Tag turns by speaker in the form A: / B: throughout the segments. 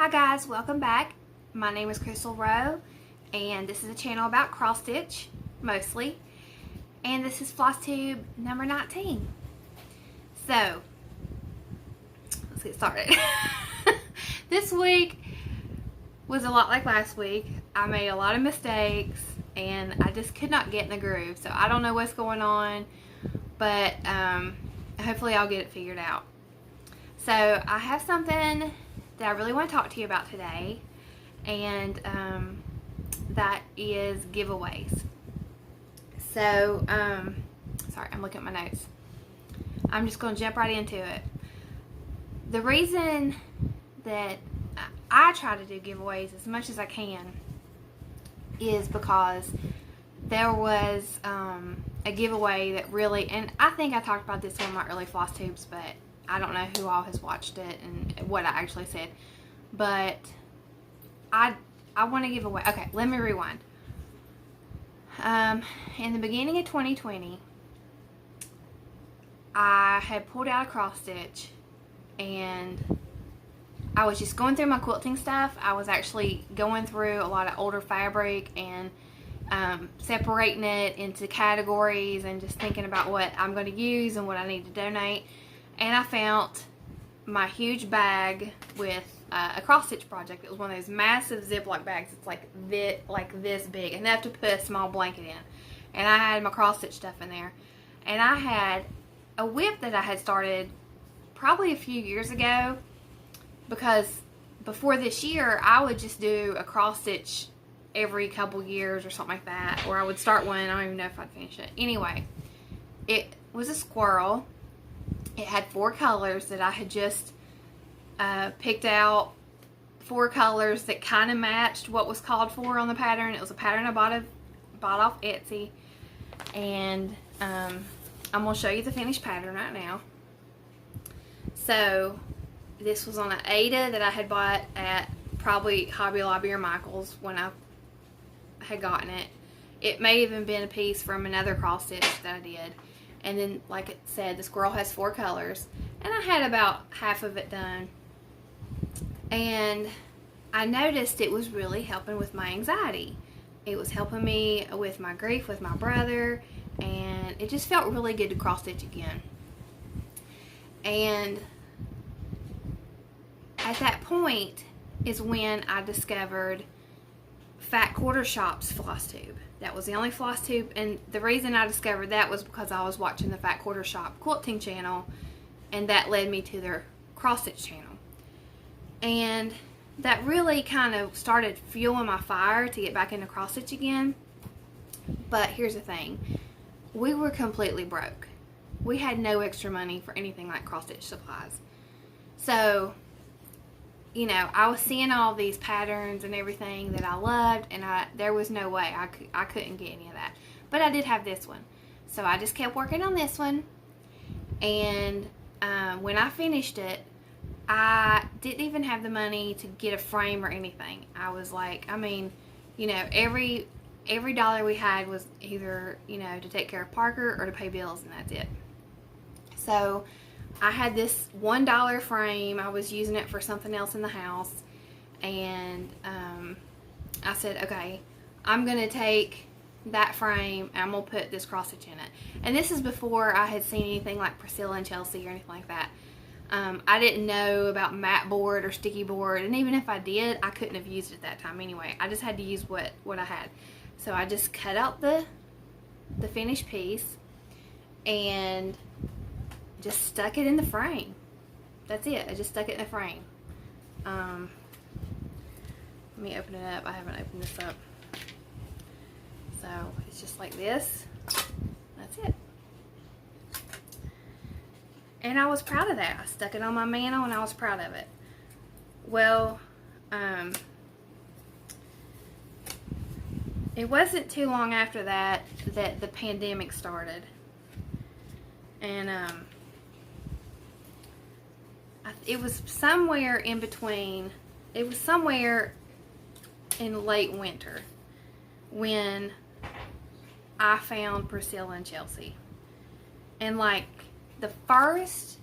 A: Hi guys, welcome back. My name is Crystal Rowe and this is a channel about cross stitch, mostly. And this is Flosstube number 19. So, let's get started. This week was a lot like last week. I made a lot of mistakes and I just could not get in the groove. So I don't know what's going on, but hopefully I'll get it figured out. So I have something that I really want to talk to you about today, and that is giveaways. So, sorry, I'm looking at my notes. I'm just going to jump right into it. The reason that I try to do giveaways as much as I can is because there was a giveaway that really, and I think I talked about this in my early Flosstubes, but I don't know who all has watched it and what I actually said, but I want to give away. Okay, let me rewind. In the beginning of 2020, I had pulled out a cross stitch and I was just going through my quilting stuff. I was actually going through a lot of older fabric and separating it into categories and just thinking about what I'm going to use and what I need to donate. And I found my huge bag with a cross stitch project. It was one of those massive Ziploc bags. It's like this big, and they have to put a small blanket in. And I had my cross stitch stuff in there. And I had a whip that I had started probably a few years ago, because before this year I would just do a cross stitch every couple years or something like that, or I would start one. I don't even know if I'd finish it. Anyway, it was a squirrel. It had 4 colors that I had just picked out, 4 colors that kind of matched what was called for on the pattern. It was a pattern I bought off Etsy, and I'm going to show you the finished pattern right now. So this was on an Ada that I had bought at probably Hobby Lobby or Michael's when I had gotten it. It may have even been a piece from another cross stitch that I did. And then, like it said, the squirrel has 4 colors. And I had about half of it done. And I noticed it was really helping with my anxiety. It was helping me with my grief with my brother. And it just felt really good to cross stitch again. And at that point is when I discovered Fat Quarter Shop's Flosstube. That was the only Flosstube, and the reason I discovered that was because I was watching the Fat Quarter Shop quilting channel, and that led me to their cross stitch channel. And that really kind of started fueling my fire to get back into cross stitch again. But here's the thing. We were completely broke. We had no extra money for anything like cross stitch supplies. So, you know, I was seeing all these patterns and everything that I loved, and there was no way I couldn't get any of that. But I did have this one. So I just kept working on this one, and when I finished it, I didn't even have the money to get a frame or anything. I was like, I mean, you know, every dollar we had was either, you know, to take care of Parker or to pay bills, and that's it. So I had this $1 frame. I was using it for something else in the house, and I said, okay, I'm going to take that frame and I'm going to put this cross stitch in it. And this is before I had seen anything like Priscilla and Chelsea or anything like that. I didn't know about mat board or sticky board, and even if I did, I couldn't have used it at that time anyway. I just had to use what I had. So I just cut out the finished piece and just stuck it in the frame. That's it. I just stuck it in the frame. Let me open it up. I haven't opened this up. So it's just like this. That's it. And I was proud of that. I stuck it on my mantle and I was proud of it. Well, it wasn't too long after that that the pandemic started. And it was somewhere in between. It was somewhere in late winter when I found Priscilla and Chelsea. And like the first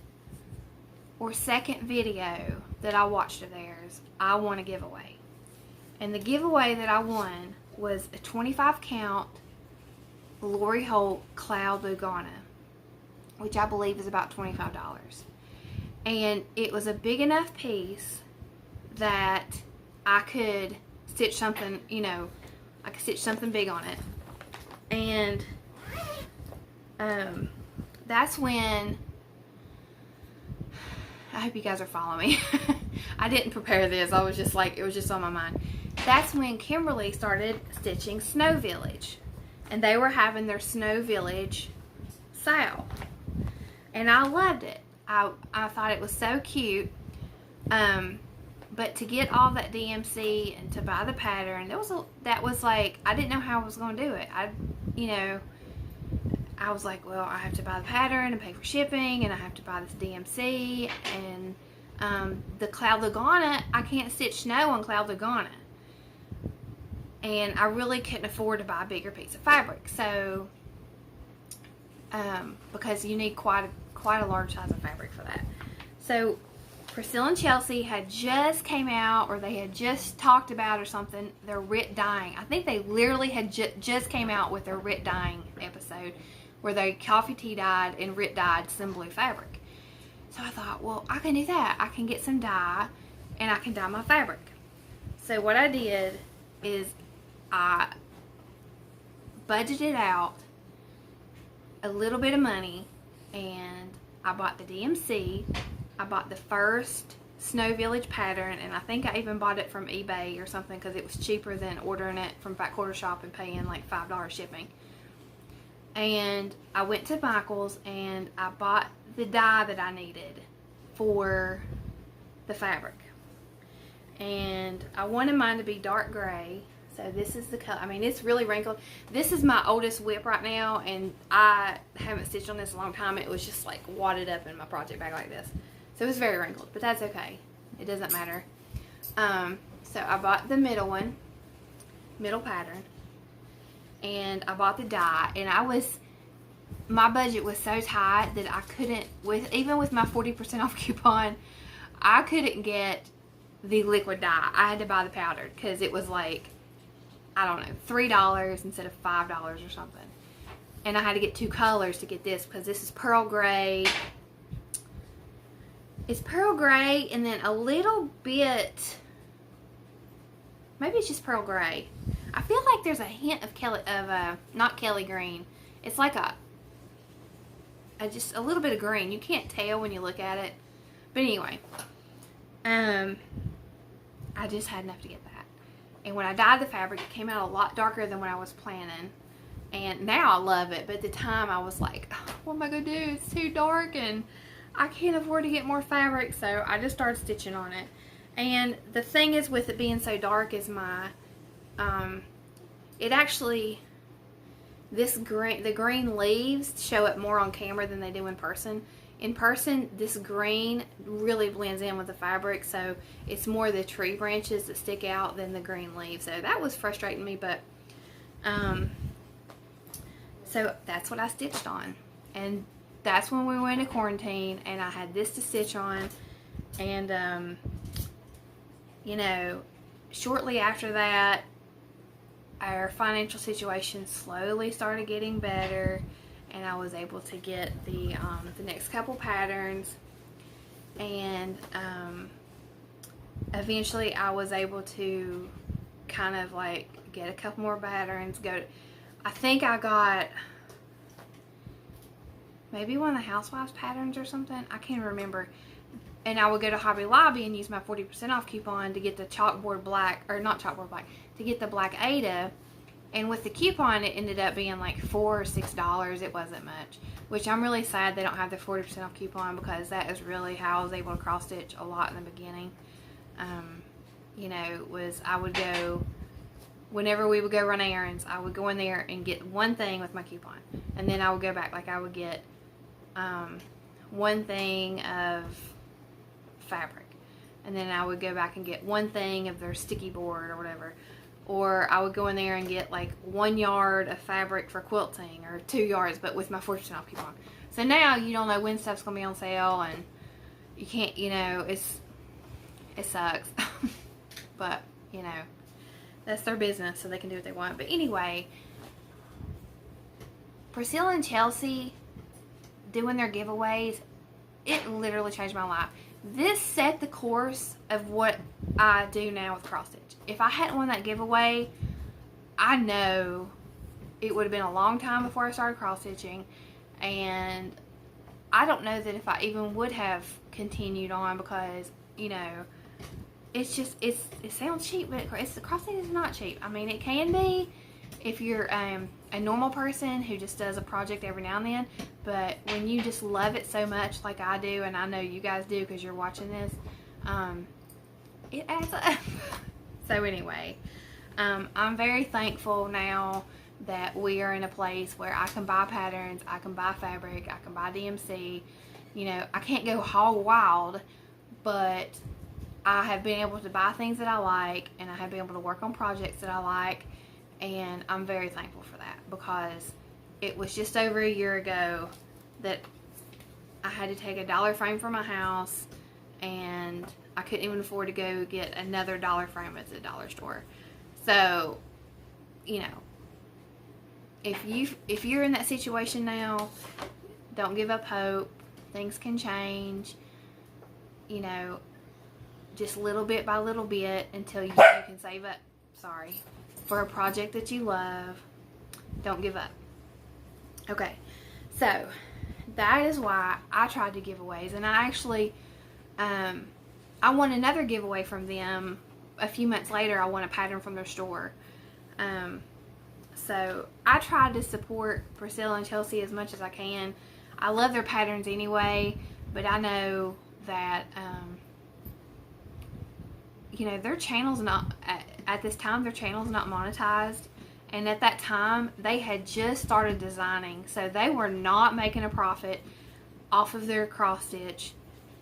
A: or second video that I watched of theirs, I won a giveaway. And the giveaway that I won was a 25 count Lori Holt Cloud Lugana, which I believe is about $25. And it was a big enough piece that I could stitch something, you know, I could stitch something big on it. And that's when, I hope you guys are following me. I didn't prepare this. I was just like, it was just on my mind. That's when Kimberly started stitching Snow Village. And they were having their Snow Village sale. And I loved it. I thought it was so cute. But to get all that DMC and to buy the pattern, that was like, I didn't know how I was going to do it. I was like, well, I have to buy the pattern and pay for shipping, and I have to buy this DMC, and the Cloud Lugana, I can't stitch snow on Cloud Lugana. And I really couldn't afford to buy a bigger piece of fabric. So, because you need quite a large size of fabric for that. So, Priscilla and Chelsea had just came out, or they had just talked about or something, their Rit dyeing. I think they literally had just came out with their Rit dyeing episode, where they coffee tea dyed and Rit dyed some blue fabric. So I thought, well, I can do that. I can get some dye and I can dye my fabric. So what I did is I budgeted out a little bit of money, and I bought the DMC. I bought the first Snow Village pattern, and I think I even bought it from eBay or something because it was cheaper than ordering it from Fat Quarter Shop and paying like $5 shipping. And I went to Michael's and I bought the dye that I needed for the fabric. And I wanted mine to be dark gray. So this is the color. I mean, it's really wrinkled. This is my oldest whip right now, and I haven't stitched on this in a long time. It was just like wadded up in my project bag like this. So it was very wrinkled, but that's okay. It doesn't matter. So I bought the middle pattern. And I bought the dye, and my budget was so tight that I couldn't, even with my 40% off coupon, I couldn't get the liquid dye. I had to buy the powdered because it was like, I don't know, $3 instead of $5 or something. And I had to get 2 colors to get this because this is pearl gray. It's pearl gray and then a little bit, maybe it's just pearl gray. I feel like there's a hint of not Kelly green. It's like just a little bit of green. You can't tell when you look at it. But anyway, I just had enough to get that. And when I dyed the fabric, it came out a lot darker than what I was planning. And now I love it. But at the time, I was like, oh, what am I going to do? It's too dark and I can't afford to get more fabric. So I just started stitching on it. And the thing is with it being so dark is it actually, the green leaves show up more on camera than they do in person. In person, this green really blends in with the fabric, so it's more the tree branches that stick out than the green leaves. So that was frustrating me, but so that's what I stitched on. And that's when we went into quarantine, and I had this to stitch on. And you know, shortly after that, our financial situation slowly started getting better, and I was able to get the next couple patterns, and eventually I was able to kind of like get a couple more patterns. I think I got maybe one of the Housewives patterns or something. I can't remember. And I would go to Hobby Lobby and use my 40% off coupon to get the chalkboard black, or not chalkboard black, to get the black Ada. And with the coupon, it ended up being like $4 or $6. It wasn't much, which I'm really sad they don't have the 40% off coupon, because that is really how I was able to cross stitch a lot in the beginning. You know, I would go, whenever we would go run errands, I would go in there and get one thing with my coupon, and then I would go back. Like I would get one thing of fabric, and then I would go back and get one thing of their sticky board or whatever, or I would go in there and get like 1 yard of fabric for quilting, or 2 yards, but with my 40% off coupon. So now you don't know when stuff's gonna be on sale, and you can't, you know, It sucks. But, you know, that's their business, so they can do what they want. But anyway, Priscilla and Chelsea doing their giveaways, it literally changed my life. This set the course of what I do now with cross stitch. If I hadn't won that giveaway, I know it would have been a long time before I started cross stitching, and I don't know that if I even would have continued on, because, you know, it's just, it sounds cheap, but cross stitching is not cheap. I mean, it can be if you're a normal person who just does a project every now and then, but when you just love it so much like I do, and I know you guys do because you're watching this, it adds up. So anyway, I'm very thankful now that we are in a place where I can buy patterns, I can buy fabric, I can buy DMC. You know, I can't go hog wild, but I have been able to buy things that I like, and I have been able to work on projects that I like, and I'm very thankful for that, because it was just over a year ago that I had to take a dollar frame for my house, and I couldn't even afford to go get another dollar frame at the dollar store. So, you know, if you're in that situation now, don't give up hope. Things can change, you know, just little bit by little bit until you can save up, for a project that you love. Don't give up. Okay, so that is why I tried to giveaways, and I actually, I won another giveaway from them a few months later. I won a pattern from their store. So I tried to support Priscilla and Chelsea as much as I can. I love their patterns anyway, but I know that, you know, their channel's not, at this time, their channel's not monetized. And at that time, they had just started designing, so they were not making a profit off of their cross stitch.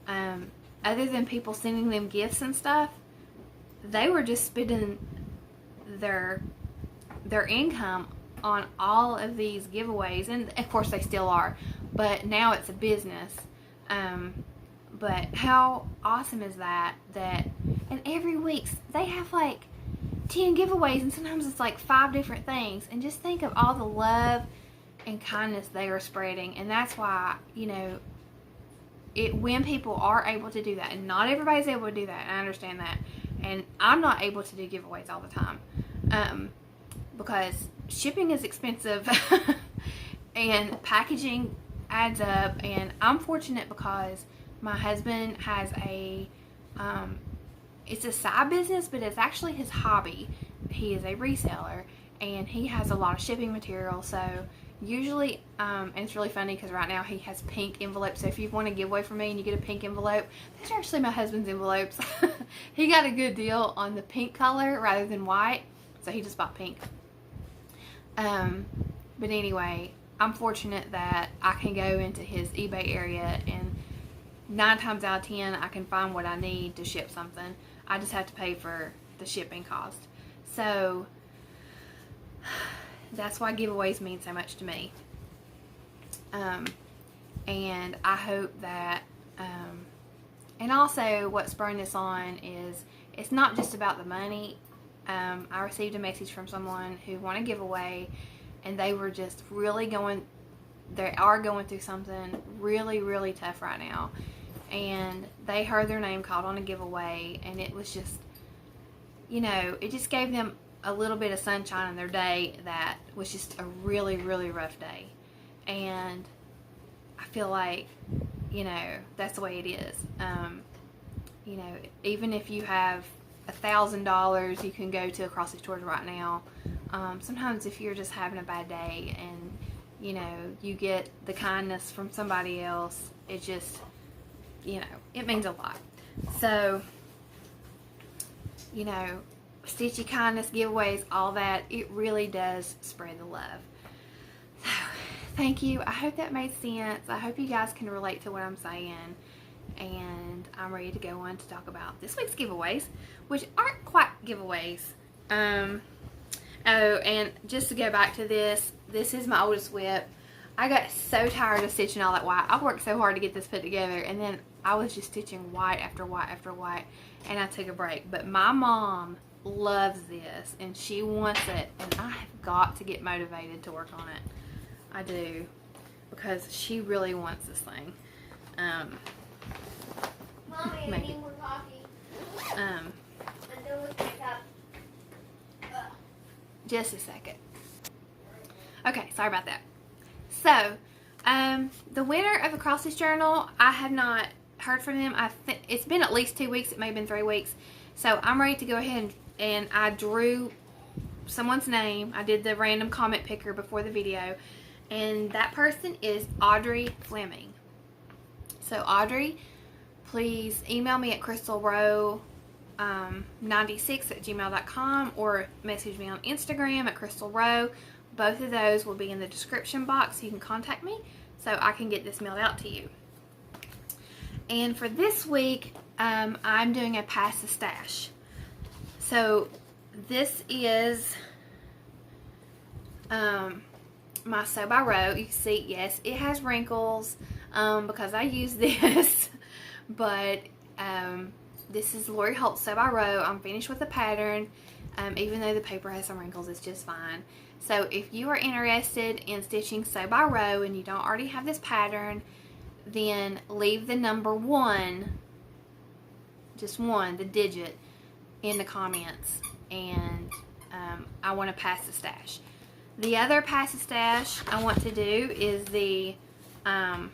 A: Other than people sending them gifts and stuff, they were just spending their income on all of these giveaways, and of course they still are, but now it's a business. But how awesome is that, and every week they have like 10 giveaways, and sometimes it's like 5 different things, and just think of all the love and kindness they are spreading. And that's why, you know, when people are able to do that, and not everybody's able to do that, and I understand that, and I'm not able to do giveaways all the time, because shipping is expensive and packaging adds up. And I'm fortunate because my husband has a it's a side business, but it's actually his hobby. He is a reseller, and he has a lot of shipping material. So usually, and it's really funny because right now he has pink envelopes. So if you want a giveaway from me and you get a pink envelope, these are actually my husband's envelopes. He got a good deal on the pink color rather than white, so he just bought pink. But anyway, I'm fortunate that I can go into his eBay area, and 9 times out of 10 I can find what I need to ship something. I just have to pay for the shipping cost. So that's why giveaways mean so much to me. And I hope that, and also what spurred this on is, it's not just about the money. I received a message from someone who won a giveaway, and they were just really they are going through something really, really tough right now. And they heard their name called on a giveaway, and it was just, you know, it just gave them a little bit of sunshine in their day that was just a really, really rough day. And I feel like, you know, that's the way it is. You know, even if you have $1,000 you can go to a cross stitch store right now. Sometimes if you're just having a bad day and, you know, you get the kindness from somebody else, it just, you know, it means a lot. So, you know, Stitchy Kindness, giveaways, all that, it really does spread the love. So, thank you. I hope that made sense. I hope you guys can relate to what I'm saying. And I'm ready to go on to talk about this week's giveaways, which aren't quite giveaways. Oh, and just to go back to this is my oldest whip. I got so tired of stitching all that white. I worked so hard to get this put together, and then I was just stitching white after white after white, and I took a break. But my mom loves this, and she wants it, and I have got to get motivated to work on it. I do, because she really wants this thing.
B: Mommy, I need more coffee.
A: Just a second. Okay, sorry about that. So, the winner of the Cross Stitch Journal, I have not heard from them. It's been at least 2 weeks. It may have been 3 weeks. So, I'm ready to go ahead and I drew someone's name. I did the random comment picker before the video. And that person is Audrey Fleming. So, Audrey, please email me at crystalrow96@gmail.com or message me on Instagram at crystalrow. Both of those will be in the description box, so you can contact me so I can get this mailed out to you. And for this week, I'm doing a Pass the Stash. So this is my Sew by Row. You can see, yes, it has wrinkles because I use this, but this is Lori Holt's Sew by Row. I'm finished with the pattern. Even though the paper has some wrinkles, it's just fine. So if you are interested in stitching Sew by Row and you don't already have this pattern, then leave the number 1, just 1, the digit, in the comments, and I want to pass the stash. The other Pass the Stash I want to do is the Home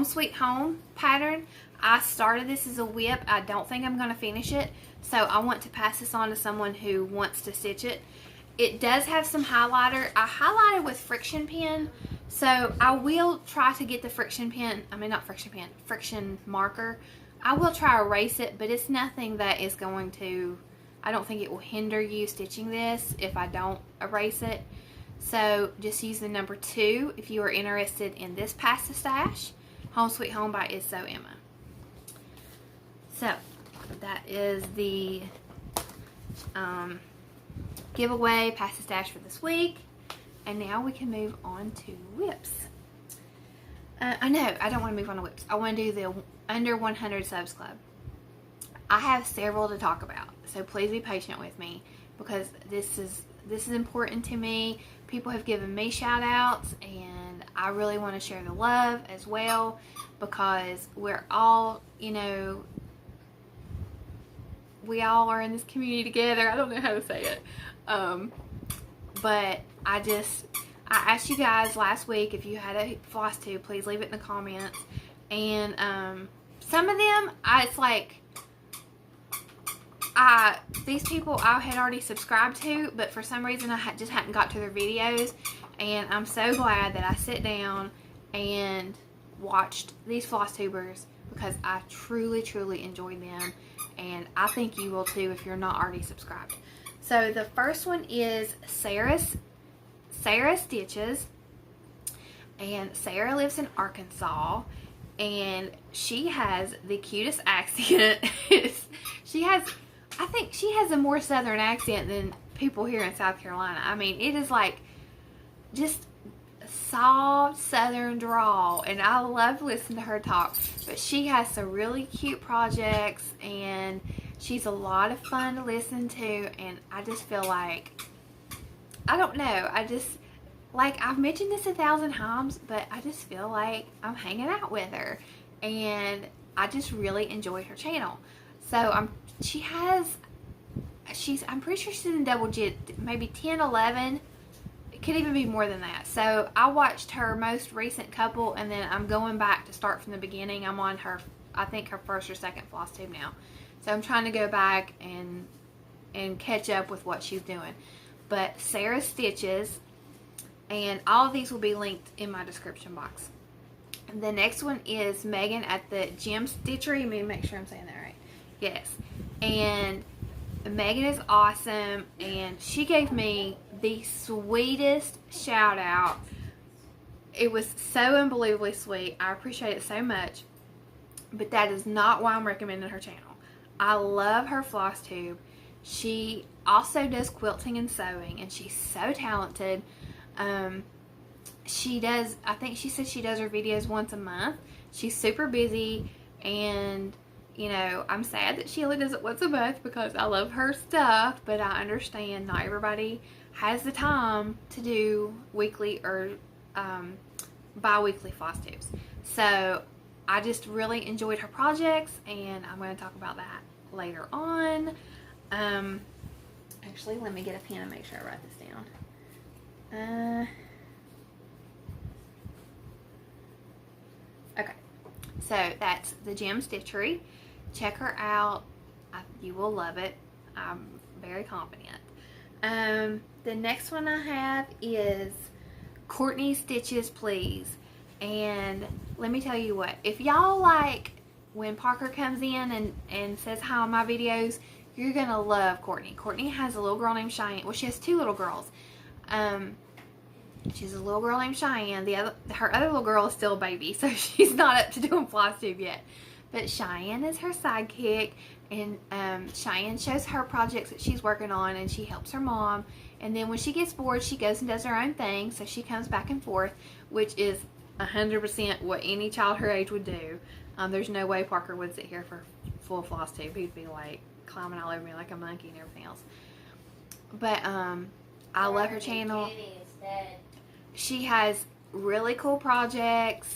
A: Sweet Home pattern. I started this as a whip. I don't think I'm going to finish it, so I want to pass this on to someone who wants to stitch it. It does have some highlighter. I highlighted with friction pen, so I will try to get the friction marker. I will try to erase it, but it's nothing that is going to, I don't think it will hinder you stitching this if I don't erase it. So just use the number 2 if you are interested in this Pass the Stash, Home Sweet Home by Is So Emma. So that is the giveaway Pass the Stash for this week. And now we can move on to whips. I know, I don't want to move on to whips. I want to do the Under 100 Subs Club. I have several to talk about, so please be patient with me because this is important to me. People have given me shout outs, and I really want to share the love as well because we're all, you know, we all are in this community together. I don't know how to say it. But I asked you guys last week if you had a floss tube, please leave it in the comments. And some of them, it's like, these people I had already subscribed to, but for some reason I just hadn't got to their videos. And I'm so glad that I sit down and watched these Flosstubers because I truly, truly enjoyed them. And I think you will too if you're not already subscribed. So the first one is Sara Stitches, and Sara lives in Arkansas, and she has the cutest accent. I think she has a more southern accent than people here in South Carolina. I mean, it is like just a soft southern drawl, and I love listening to her talk. But she has some really cute projects, and she's a lot of fun to listen to, and I just feel like, I don't know, I've mentioned this 1,000 times, but I just feel like I'm hanging out with her, and I just really enjoyed her channel. So I'm pretty sure she's in double digit, maybe 10, 11, it could even be more than that. So I watched her most recent couple, and then I'm going back to start from the beginning. I'm on her, I think her first or second floss tube now. So I'm trying to go back and catch up with what she's doing. But Sara Stitches, and all of these will be linked in my description box. And the next one is Megan at TheJemStitchery. Let me make sure I'm saying that right. Yes. And Megan is awesome, and she gave me the sweetest shout out. It was so unbelievably sweet. I appreciate it so much. But that is not why I'm recommending her channel. I love her floss tube. She also does quilting and sewing, and she's so talented. she does, I think she said she does her videos once a month. She's super busy, and you know, I'm sad that she only does it once a month because I love her stuff, but I understand not everybody has the time to do weekly or bi-weekly floss tubes. So I just really enjoyed her projects, and I'm going to talk about that later on. Actually, let me get a pen and make sure I write this down. Okay, so that's TheJemStitchery. Check her out. You will love it. I'm very confident. The next one I have is Courtney Stitches Please. And let me tell you what, if y'all like when Parker comes in and says hi on my videos, you're going to love Courtney. Courtney has a little girl named Cheyenne. Well, she has two little girls. She's a little girl named Cheyenne. Her other little girl is still a baby, so she's not up to doing floss tube yet. But Cheyenne is her sidekick, and Cheyenne shows her projects that she's working on, and she helps her mom. And then when she gets bored, she goes and does her own thing, so she comes back and forth, which is 100% what any child her age would do. There's no way Parker would sit here for full floss tube. He'd be like climbing all over me like a monkey and everything else. But I love her channel. She has really cool projects.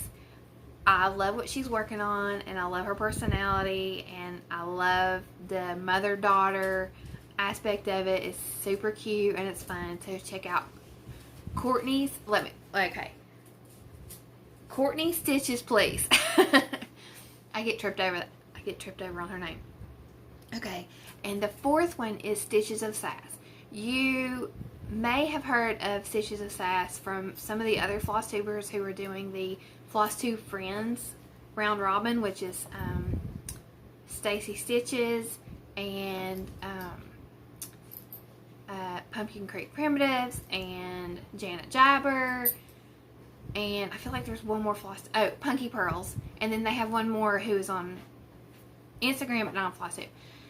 A: I love what she's working on, and I love her personality, and I love the mother-daughter aspect of it. It's super cute and it's fun. So check out Courtney's. Courtney Stitches Please. I get tripped over on her name. Okay, and the fourth one is Stitches of Sass. You may have heard of Stitches of Sass from some of the other floss tubers who are doing the Flosstube Friends round robin, which is Stacie Stitches and Pumpkin Creek Primitives and Janet Jabber, and I feel like there's one more Punky Pearls, and then they have one more who is on Instagram but not on Flosstube.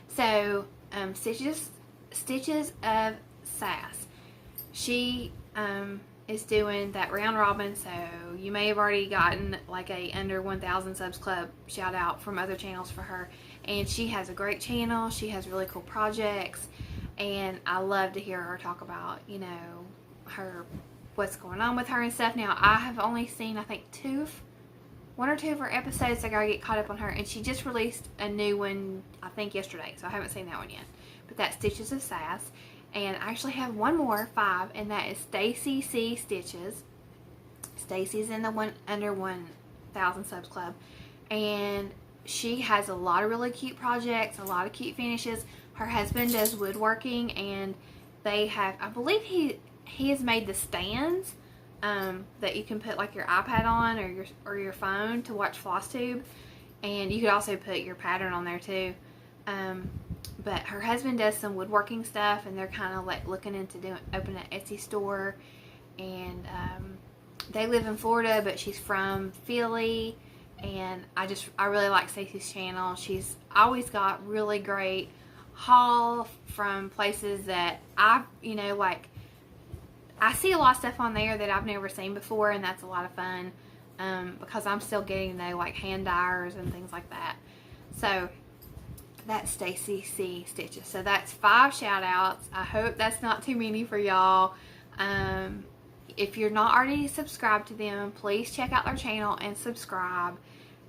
A: So Stitches of Sass. She is doing that round robin, so you may have already gotten like a under 1,000 subs club shout out from other channels for her. And she has a great channel. She has really cool projects, and I love to hear her talk about, you know, what's going on with her and stuff. Now I have only seen I think one or two of her episodes. I gotta get caught up on her, and she just released a new one I think yesterday, so I haven't seen that one yet. But that's Stitches of Sass. And I actually have one more, 5, and that is Stacie C Stitches. Stacie's in the under 1,000 subs club, and she has a lot of really cute projects, a lot of cute finishes. Her husband does woodworking, and they have, I believe he has made the stands that you can put like your iPad on or your phone to watch Flosstube, and you could also put your pattern on there too. But her husband does some woodworking stuff, and they're kind of like looking into opening an Etsy store. And they live in Florida, but she's from Philly. And I really like Stacie's channel. She's always got really great haul from places that I see a lot of stuff on there that I've never seen before, and that's a lot of fun because I'm still getting to know like hand dyers and things like that. So that's Stacie C Stitches. So that's 5 shout outs. I hope that's not too many for y'all. If you're not already subscribed to them, please check out their channel and subscribe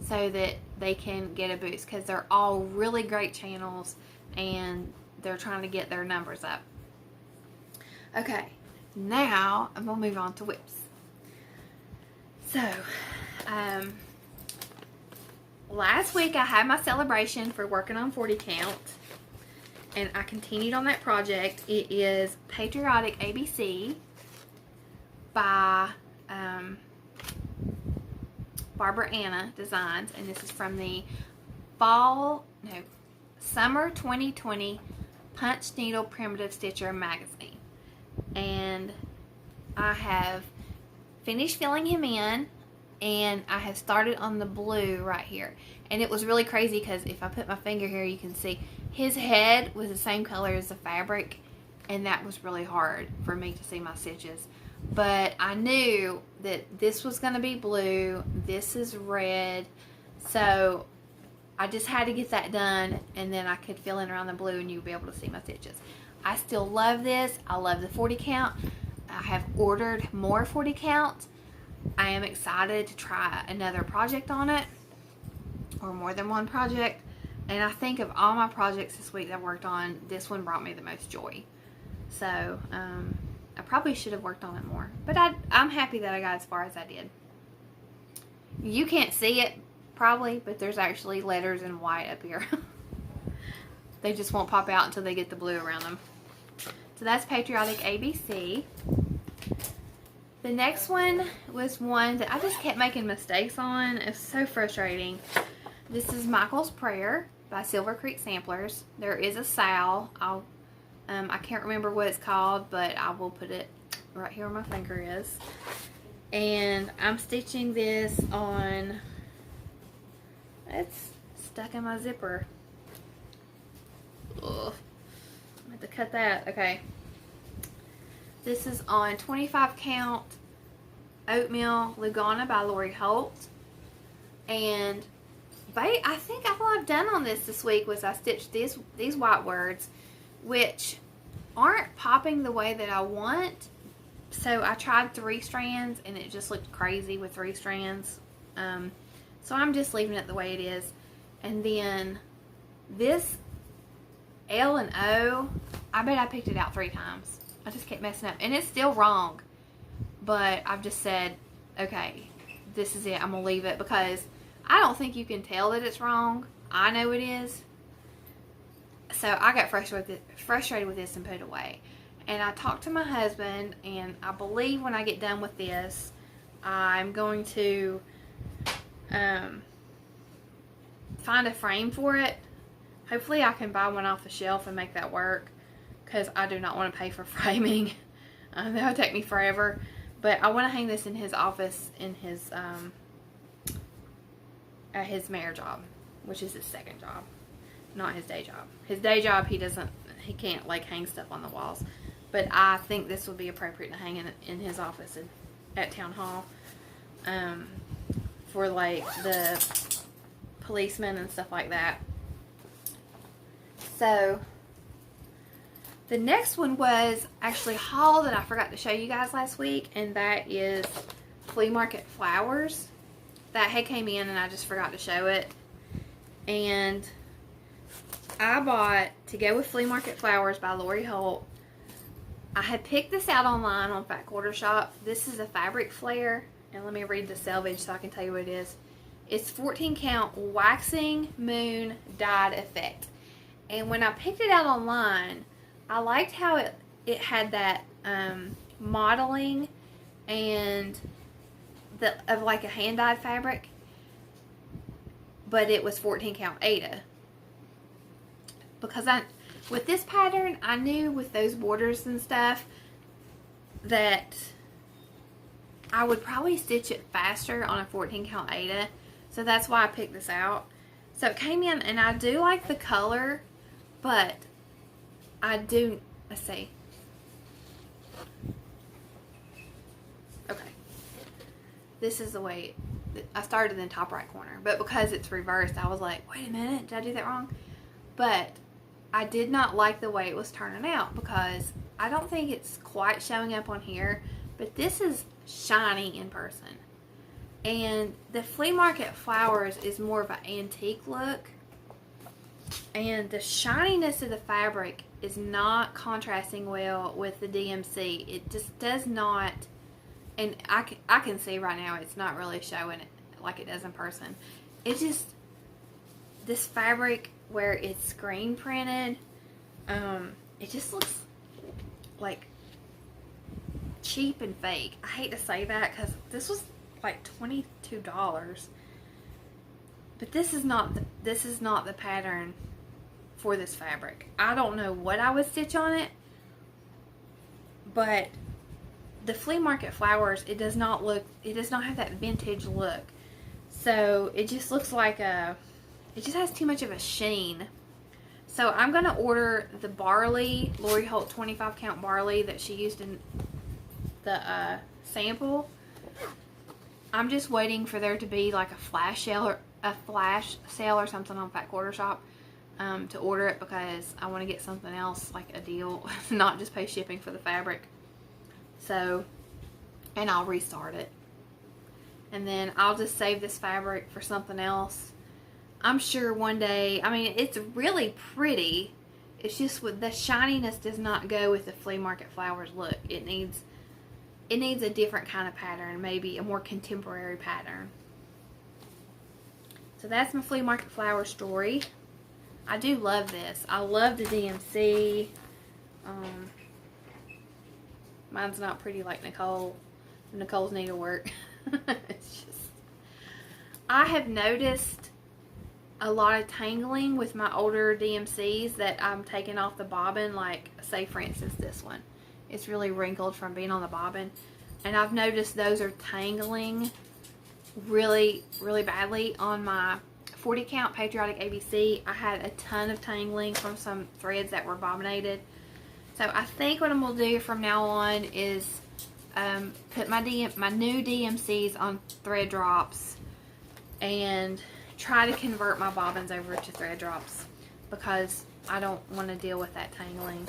A: so that they can get a boost, because they're all really great channels and they're trying to get their numbers up. Okay, now I'm going to move on to whips. So, last week I had my celebration for working on 40 count, and I continued on that project. It is Patriotic ABC by Barbara Anna Designs, and this is from the Summer 2020 Punch Needle Primitive Stitcher magazine. And I have finished filling him in, and I have started on the blue right here. And it was really crazy because if I put my finger here, you can see his head was the same color as the fabric, and that was really hard for me to see my stitches. but I knew that this was going to be blue, this is red, so I just had to get that done, and then I could fill in around the blue and you'll be able to see my stitches. I still love this. I love the 40 count. I have ordered more 40 count. I am excited to try another project on it, or more than one project. And I think of all my projects this week that I worked on, this one brought me the most joy. So, I probably should have worked on it more. But I'm happy that I got as far as I did. You can't see it, probably, but there's actually letters in white up here. They just won't pop out until they get the blue around them. So that's Patriotic ABC. The next one was one that I just kept making mistakes on. It's so frustrating. This is Michael's Prayer by Silver Creek Samplers. There is a sow. I can't remember what it's called, but I will put it right here where my finger is. And I'm stitching this on, it's stuck in my zipper. Ugh. I have to cut that. Okay. This is on 25 count Oatmeal Lugana by Lori Holt. And I think all I've done on this week was I stitched these white words, which aren't popping the way that I want. So I tried 3 strands and it just looked crazy with 3 strands. So I'm just leaving it the way it is. And then this L and O, I bet I picked it out 3 times. I just kept messing up. And it's still wrong. But I've just said, okay, this is it. I'm going to leave it because I don't think you can tell that it's wrong. I know it is. So I got frustrated with this and put it away. And I talked to my husband, and I believe when I get done with this, I'm going to find a frame for it. Hopefully I can buy one off the shelf and make that work, because I do not want to pay for framing. That would take me forever. But I want to hang this in his office in his at his mayor job, which is his second job, not his day job. His day job, he can't like hang stuff on the walls. But I think this would be appropriate to hang in his office at Town Hall, for like the policemen and stuff like that. So the next one was actually a haul that I forgot to show you guys last week, and that is Flea Market Flowers. That had came in and I just forgot to show it. And I bought, to go with Flea Market Flowers by Lori Holt, I had picked this out online on Fat Quarter Shop. This is a fabric flare, and let me read the selvage so I can tell you what it is. It's 14 count waxing moon dyed effect. And when I picked it out online, I liked how it had that modeling and of like a hand dyed fabric, but it was 14 count Ada. Because with this pattern, I knew with those borders and stuff that I would probably stitch it faster on a 14 count Ada. So that's why I picked this out. So it came in, and I do like the color, but I do, let's see. Okay. This is the way, I started in the top right corner, but because it's reversed, I was like, wait a minute, did I do that wrong? But I did not like the way it was turning out, because I don't think it's quite showing up on here, but this is shiny in person. And the Flea Market Flowers is more of an antique look, and the shininess of the fabric is not contrasting well with the DMC. It just does not, and I can see right now it's not really showing it like it does in person. It just, this fabric where it's screen printed, it just looks like cheap and fake. I hate to say that because this was like $22, but this is not the pattern for this fabric. I don't know what I would stitch on it, but the Flea Market Flowers, it does not have that vintage look. So it just looks like it just has too much of a sheen. So I'm going to order the barley, Lori Holt 25 count barley that she used in the sample. I'm just waiting for there to be like a flash sale or something on Fat Quarter Shop to order it, because I want to get something else, like a deal, not just pay shipping for the fabric. So, and I'll restart it. And then I'll just save this fabric for something else. I'm sure one day, I mean, it's really pretty. It's just with the shininess does not go with the flea market flowers look. It needs a different kind of pattern, maybe a more contemporary pattern. So that's my flea market flower story. I do love this. I love the DMC. Mine's not pretty like Nicole's needlework. It's just, I have noticed a lot of tangling with my older DMCs that I'm taking off the bobbin. Like, say for instance this one, it's really wrinkled from being on the bobbin, and I've noticed those are tangling really badly on my 40 count Patriotic ABC. I had a ton of tangling from some threads that were bobbinated. So I think what I'm going to do from now on is put my new DMCs on thread drops and try to convert my bobbins over to thread drops, because I don't want to deal with that tangling.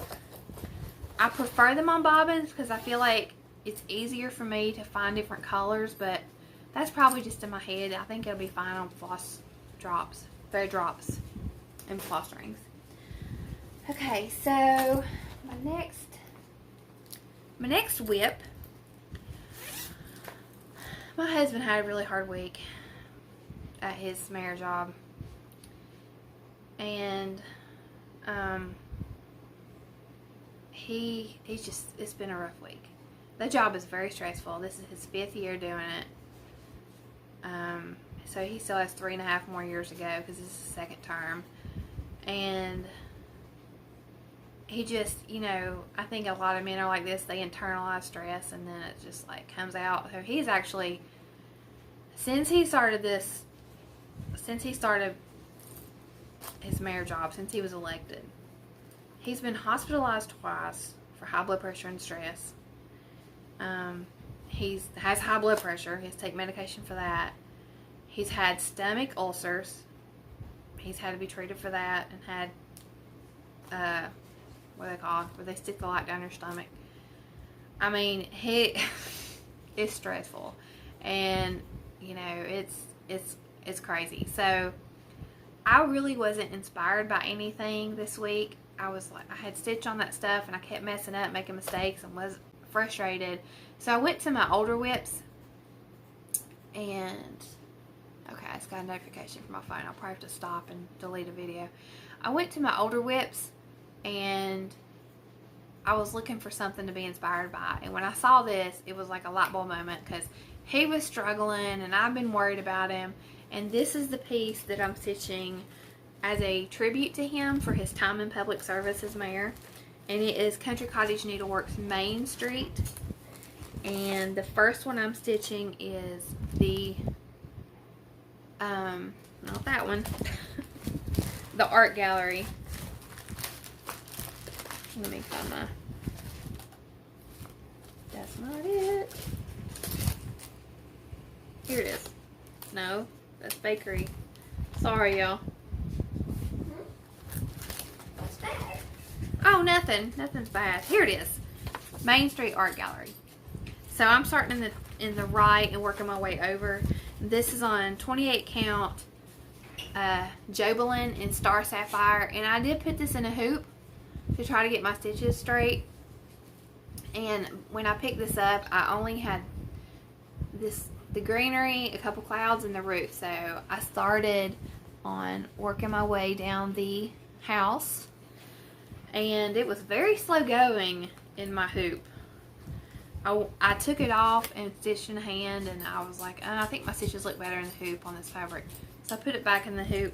A: I prefer them on bobbins because I feel like it's easier for me to find different colors, but that's probably just in my head. I think it'll be fine on floss drops, thread drops, and floss rings. Okay, so my next whip. My husband had a really hard week at his mayor job, and it's been a rough week. The job is very stressful. This is his 5th year doing it. So he still has 3.5 more years to go because this is his 2nd term. And he just, you know, I think a lot of men are like this. They internalize stress and then it just like comes out. So he's actually, since he started his mayor job, since he was elected, he's been hospitalized twice for high blood pressure and stress. He has high blood pressure. He has to take medication for that. He's had stomach ulcers. He's had to be treated for that, and had, what are they called? Where they stick the light down your stomach. I mean, it's stressful. And, you know, it's crazy. So, I really wasn't inspired by anything this week. I was like, I had stitch on that stuff and I kept messing up, making mistakes, and was frustrated. So I went to my older whips, and okay, I just got a notification from my phone. I'll probably have to stop and delete a video. I went to my older whips and I was looking for something to be inspired by. And when I saw this, it was like a light bulb moment, because he was struggling and I've been worried about him. And this is the piece that I'm stitching as a tribute to him for his time in public service as mayor. And it is Country Cottage Needleworks Main Street. And the first one I'm stitching is the, not that one, the art gallery. Let me find my, that's not it. Here it is. No, that's bakery. Sorry, y'all.
B: What's bad?
A: Oh, nothing. Nothing's bad. Here it is. Main Street Art Gallery. So I'm starting in the right and working my way over. This is on 28 count Jobelin in Star Sapphire. And I did put this in a hoop to try to get my stitches straight. And when I picked this up, I only had the greenery, a couple clouds, and the roof. So I started on working my way down the house. And it was very slow going in my hoop. I took it off and stitched in hand, and I was like, I think my stitches look better in the hoop on this fabric. So I put it back in the hoop.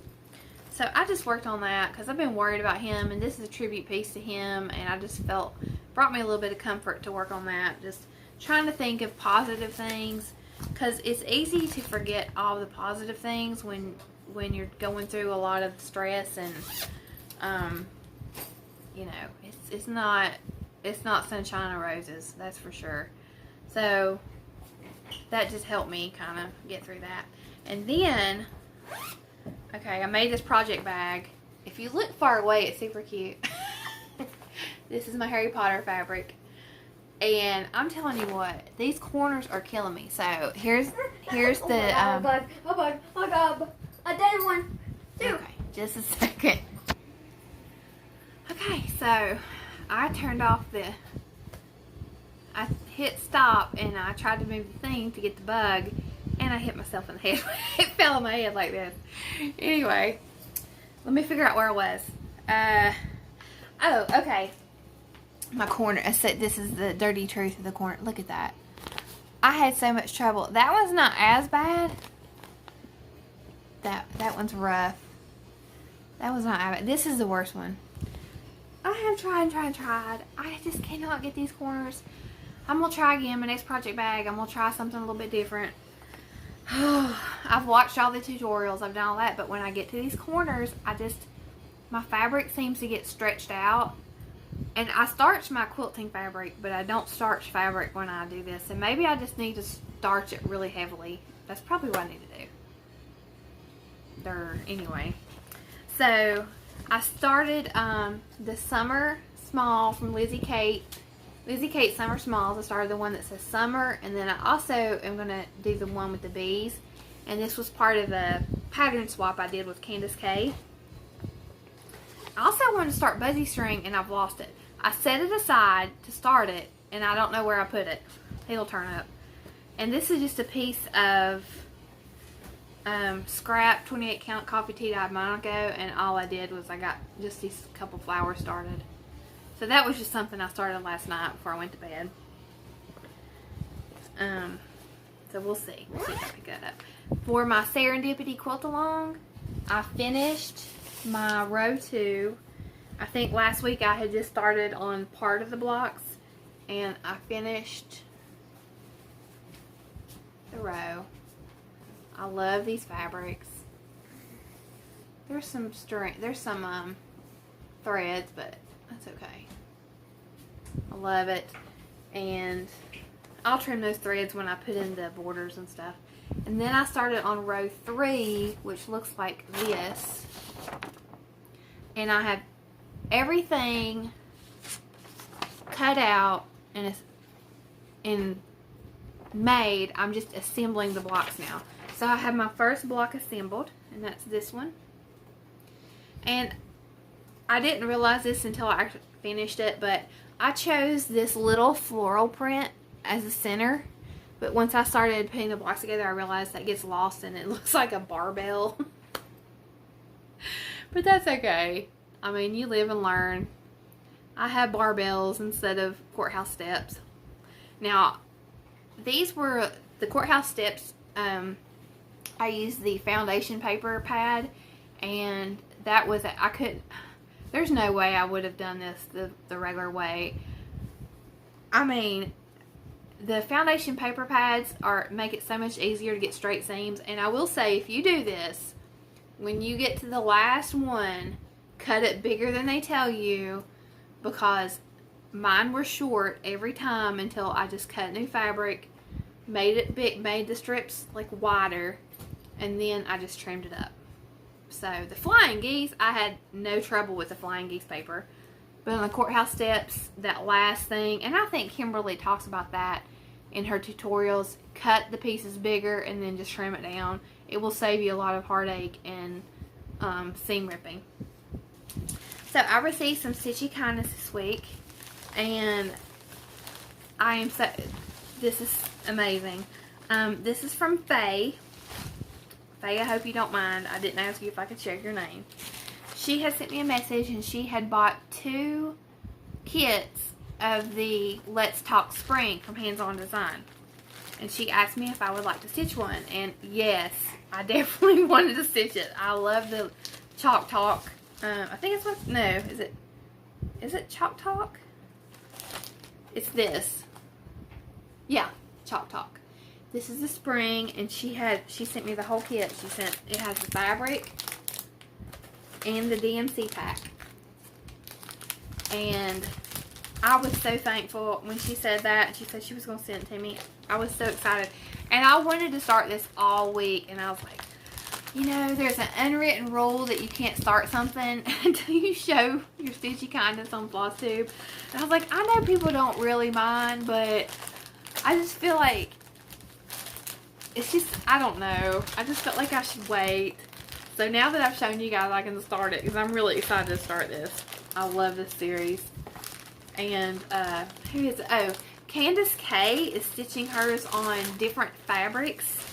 A: So I just worked on that because I've been worried about him, and this is a tribute piece to him, and I just brought me a little bit of comfort to work on that. Just trying to think of positive things, because it's easy to forget all the positive things when you're going through a lot of stress, and you know, it's not sunshine and roses, that's for sure. So that just helped me kind of get through that. And then, okay, I made this project bag. If you look far away, it's super cute. This is my Harry Potter fabric. And I'm telling you what, these corners are killing me. So here's the
B: Oh my god, a dead one. Two.
A: Okay, just a second. Okay, so I turned off I hit stop and I tried to move the thing to get the bug, and I hit myself in the head. It fell on my head like this. Anyway, let me figure out where I was. Oh, okay. My corner. I said this is the dirty truth of the corner. Look at that. I had so much trouble. That one's not as bad. That one's rough. That was not as bad. This is the worst one. I have tried. I just cannot get these corners. I'm going to try again. My next project bag, I'm going to try something a little bit different. I've watched all the tutorials. I've done all that. But when I get to these corners, my fabric seems to get stretched out. And I starch my quilting fabric, but I don't starch fabric when I do this. And maybe I just need to starch it really heavily. That's probably what I need to do. Anyway. So, I started the Summer Small from Lizzie Kate. Lizzie Kate Summer Smalls. I started the one that says Summer. And then I also am going to do the one with the bees. And this was part of a pattern swap I did with Candace K. I also wanted to start Buzzy String, and I've lost it. I set it aside to start it, and I don't know where I put it. It'll turn up. And this is just a piece of scrap 28 count coffee tea dyed Monaco, and all I did was I got just these couple flowers started. So that was just something I started last night before I went to bed. So we'll see. We'll see if I pick that up. For my Serendipity quilt along, I finished my row 2. I think last week I had just started on part of the blocks, and I finished the row. I love these fabrics. There's some string, there's some threads, but that's okay. I love it, and I'll trim those threads when I put in the borders and stuff. And then I started on row 3, which looks like this. And I have everything cut out and made. I'm just assembling the blocks now. So I have my first block assembled, and that's this one. And I didn't realize this until I actually finished it, but I chose this little floral print as a center. But once I started putting the blocks together, I realized that gets lost and it looks like a barbell. But that's okay. I mean, you live and learn. I have barbells instead of courthouse steps. Now, these were the courthouse steps. I used the foundation paper pad, and that was, there's no way I would have done this the regular way. I mean, the foundation paper pads make it so much easier to get straight seams. And I will say, if you do this, when you get to the last one, cut it bigger than they tell you, because mine were short every time until I just cut new fabric, made it big, made the strips like wider, and then I just trimmed it up. So the flying geese, I had no trouble with the flying geese paper. But on the courthouse steps, that last thing, and I think Kimberly talks about that in her tutorials, cut the pieces bigger and then just trim it down. It will save you a lot of heartache and seam ripping. So I received some Stitchy Kindness this week, and this is amazing. This is from Faye. Faye, I hope you don't mind. I didn't ask you if I could share your name. She had sent me a message, and she had bought 2 kits of the Let's Talk Spring from Hands On Design. And she asked me if I would like to stitch one. And yes, I definitely wanted to stitch it. I love the Chalk Talk. I think it's what, no, is it Chalk Talk? It's this. Yeah, Chalk Talk. This is the spring, and she sent me the whole kit. It has the fabric and the DMC pack. And I was so thankful when she said that. She said she was going to send it to me. I was so excited. And I wanted to start this all week. And I was like, you know, there's an unwritten rule that you can't start something until you show your Stitchy Kindness on Flosstube. And I was like, I know people don't really mind, but I just feel like it's just, I don't know. I just felt like I should wait. So now that I've shown you guys, I can start it because I'm really excited to start this. I love this series. And who is it? Oh, Candace K is stitching hers on different fabrics.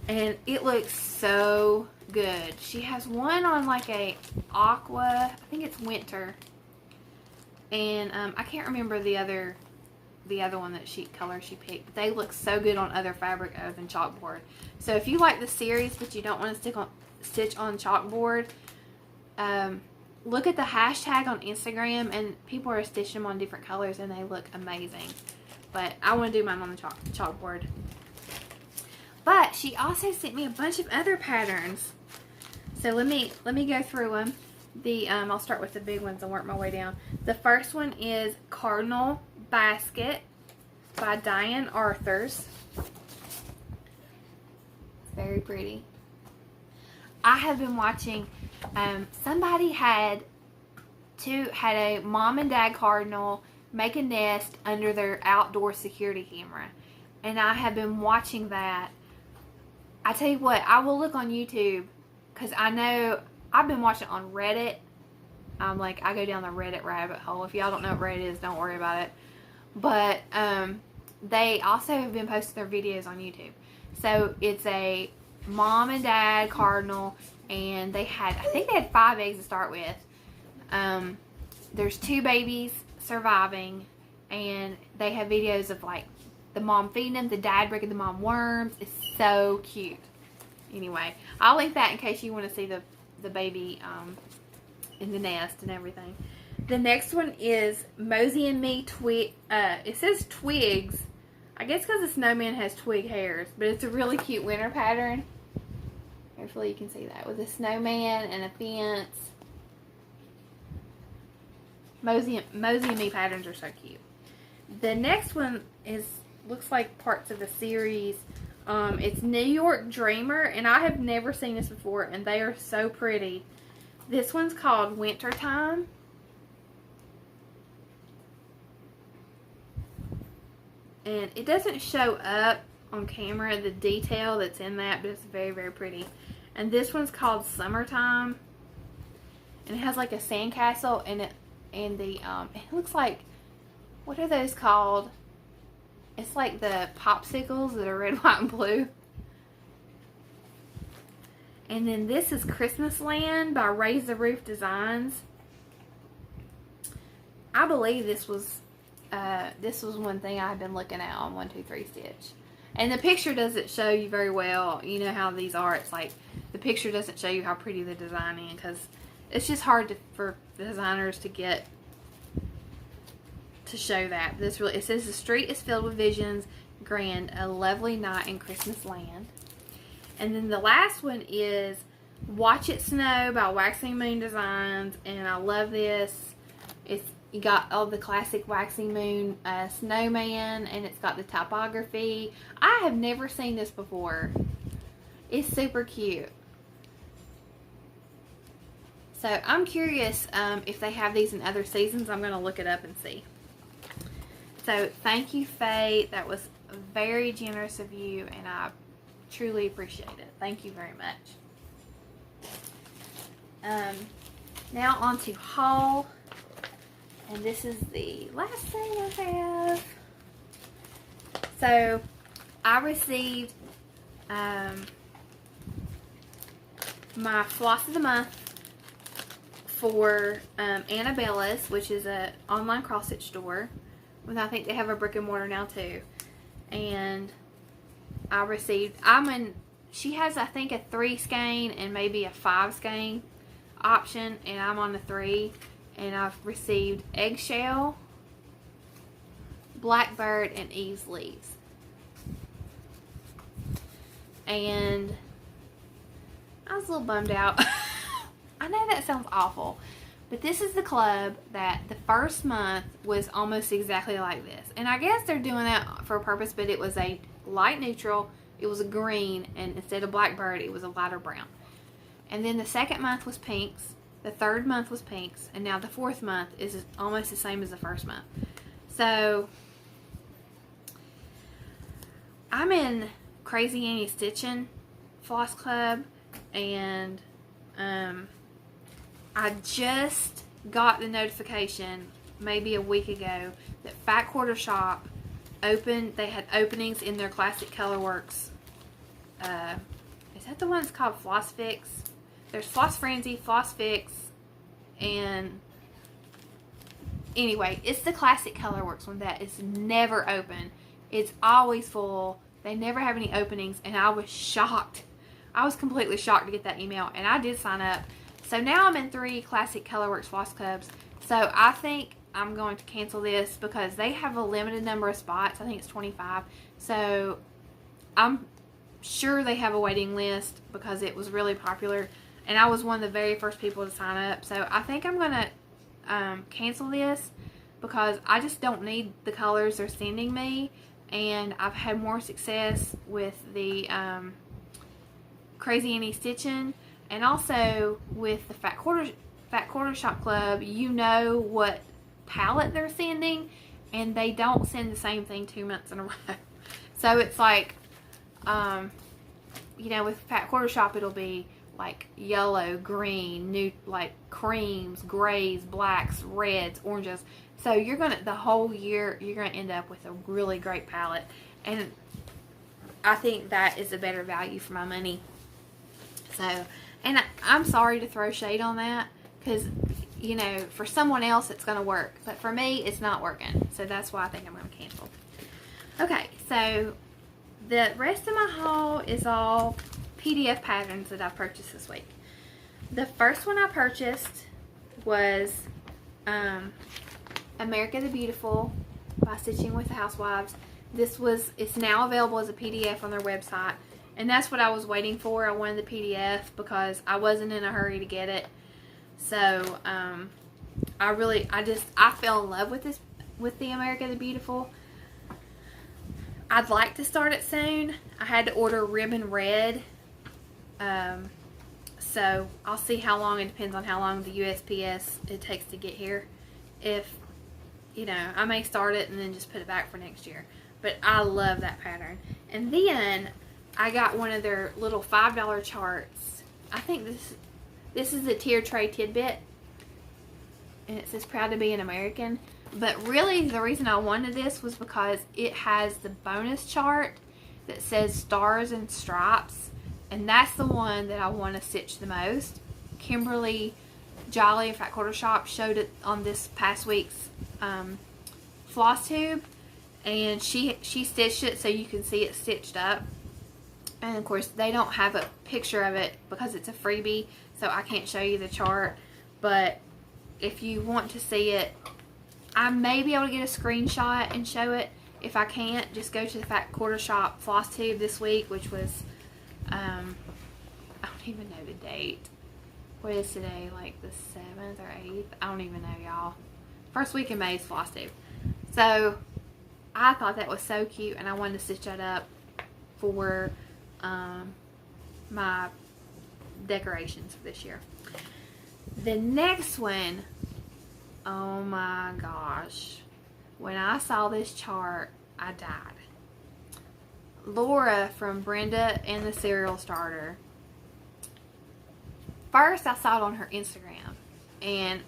A: And it looks so good. She has one on like a aqua, I think it's winter. And I can't remember the other one that color she picked. But they look so good on other fabric other than chalkboard. So if you like the series but you don't want to stitch on chalkboard, look at the hashtag on Instagram, and people are stitching them on different colors and they look amazing. But I want to do mine on the chalkboard. But she also sent me a bunch of other patterns. So let me go through them. I'll start with the big ones and work my way down. The first one is Cardinal Basket by Diane Arthurs. It's very pretty. I have been watching, somebody had a mom and dad cardinal make a nest under their outdoor security camera. And I have been watching that. I tell you what, I will look on YouTube because I know I've been watching on Reddit. I go down the Reddit rabbit hole. If y'all don't know what Reddit is, don't worry about it. But they also have been posting their videos on YouTube. So it's a mom and dad cardinal, and I think they had 5 eggs to start with. There's 2 babies surviving, and they have videos of like the mom feeding them, the dad bringing the mom worms. It's so cute. Anyway, I'll link that in case you want to see the baby in the nest and everything. The next one is Mosie and Me it says twigs. I guess because the snowman has twig hairs, but it's a really cute winter pattern. Hopefully you can see that with a snowman and a fence. Mosie and Me patterns are so cute. The next one looks like parts of a series. It's New York Dreamer, and I have never seen this before, and they are so pretty. This one's called Wintertime. And it doesn't show up on camera the detail that's in that, but it's very, very pretty. And this one's called Summertime. And it has like a sandcastle, and it looks like, what are those called? It's like the popsicles that are red, white, and blue. And then this is Christmas Land by Raise the Roof Designs. I believe this was one thing I had been looking at on 123 Stitch. And the picture doesn't show you very well. You know how these are. It's like the picture doesn't show you how pretty the design is, because it's just hard for the designers to get to show that. It says the street is filled with visions, grand, a lovely night in Christmas Land. And then the last one is Watch It Snow by Waxing Moon Designs, and I love this. You got all the classic Waxing Moon snowman, and it's got the typography. I have never seen this before. It's super cute. So I'm curious if they have these in other seasons. I'm going to look it up and see. So thank you, Faye. That was very generous of you, and I truly appreciate it. Thank you very much. Now on to haul. And this is the last thing I have. So I received my Floss of the Month for Annabella's, which is an online cross stitch store. I think they have a brick and mortar now too. And I received, she has I think a 3 skein and maybe a 5 skein option, and I'm on the 3. And I've received Eggshell, Blackbird, and Eve's Leaves. And I was a little bummed out. I know that sounds awful, But this is the club that the first month was almost exactly like this. And I guess they're doing that for a purpose, but it was a light neutral, it was a green, and instead of blackbird, it was a lighter brown. And then the second month was pinks, the third month was pinks, and now the fourth month is almost the same as the first month. So, I'm in Crazy Annie Stitching Floss Club, and I just got the notification maybe a week ago that Fat Quarter Shop opened. They had openings in their Classic Colorworks. Is that the one that's called Floss Fix? There's Floss Frenzy, Floss Fix, and anyway, it's the Classic Colorworks one that is never open. It's always full. They never have any openings, and I was shocked. I was completely shocked to get that email, and I did sign up. So now I'm in 3 Classic Colorworks Floss Clubs. So I think I'm going to cancel this because they have a limited number of spots. I think it's 25. So I'm sure they have a waiting list because it was really popular. And I was one of the very first people to sign up. So I think I'm going to cancel this because I just don't need the colors they're sending me. And I've had more success with the Crazy Annie Stitching. And also with the Fat Quarter Shop Club, you know what palette they're sending, and they don't send the same thing 2 months in a row. So it's like, you know, with Fat Quarter Shop, it'll be like yellow, green, new, like creams, grays, blacks, reds, oranges. So you're gonna, the whole year, you're gonna end up with a really great palette, and I think that is a better value for my money. So. And I'm sorry to throw shade on that because, you know, for someone else it's going to work. But for me, it's not working. So that's why I think I'm going to cancel. Okay, so the rest of my haul is all PDF patterns that I purchased this week. The first one I purchased was America the Beautiful by Stitching with the Housewives. It's now available as a PDF on their website. And that's what I was waiting for. I wanted the PDF because I wasn't in a hurry to get it. So, I fell in love with the America the Beautiful. I'd like to start it soon. I had to order ribbon red. So, I'll see how long. It depends on how long the USPS it takes to get here. If, you know, I may start it and then just put it back for next year. But I love that pattern. And then I got one of their little $5 charts. I think this is a tier tray tidbit. And it says proud to be an American. But really the reason I wanted this was because it has the bonus chart that says stars and stripes. And that's the one that I want to stitch the most. Kimberly Jolly of Fat Quarter Shop showed it on this past week's Flosstube. And she stitched it so you can see it stitched up. And of course, they don't have a picture of it because it's a freebie, so I can't show you the chart. But if you want to see it, I may be able to get a screenshot and show it. If I can't, just go to the Fat Quarter Shop Flosstube this week, which was, I don't even know the date. What is today, like the 7th or 8th? I don't even know, y'all. First week in May is Flosstube. So, I thought that was so cute, and I wanted to stitch that up for my decorations for this year. The next one, oh my gosh, when I saw this chart, I died. Laura from Brenda and the Cereal Starter. First I saw it on her Instagram and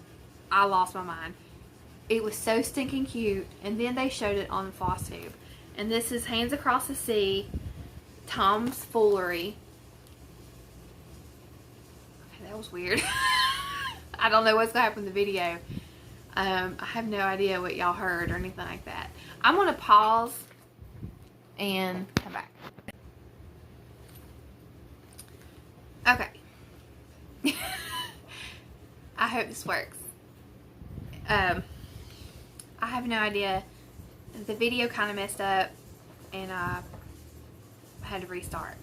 A: I lost my mind. It was so stinking cute, and then they showed it on Flosstube. And this is Hands Across the Sea, Tom's Foolery. Okay, that was weird. I don't know what's going to happen in the video. I have no idea what y'all heard or anything like that. I'm going to pause and come back. Okay. I hope this works. I have no idea. The video kind of messed up and I had to restart.